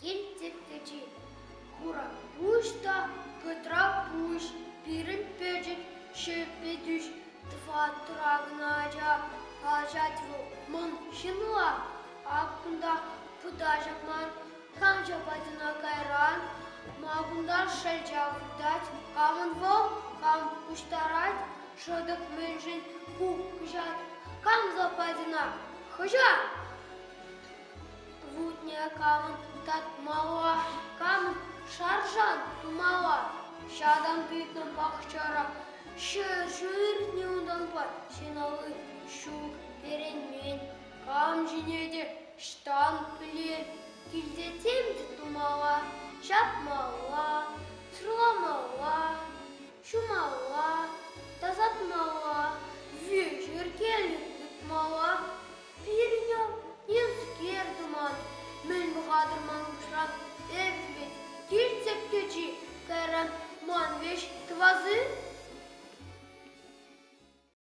Кентепкечи, Кура пушта, Петра пуш, Пирин педжик, Шепедуш, Тфа трагнажа, Ажатву, Мон шинуа, Акунда пудажакман, Камжа бадина кайран, Магунда шельджа вдать, Каманво, Кам уштарать, Шодок менжин, Пук кжат, Кам западина, Хожа! Вутня камын тат мала, камын шаржан тумала. Шадан бүйітнің бақчара, шыр-жыр неудан бар. Сеналы шук перенмен, кам жинеде штан пілер. Килдетемді тумала, шапмала, сырламала, шумала, тазатмала, вежір келіп мала. Пирнем Нескер думан, мен бұғадыр маңғышран, әббет, келсеп кечи, кәрін манвеш твазы,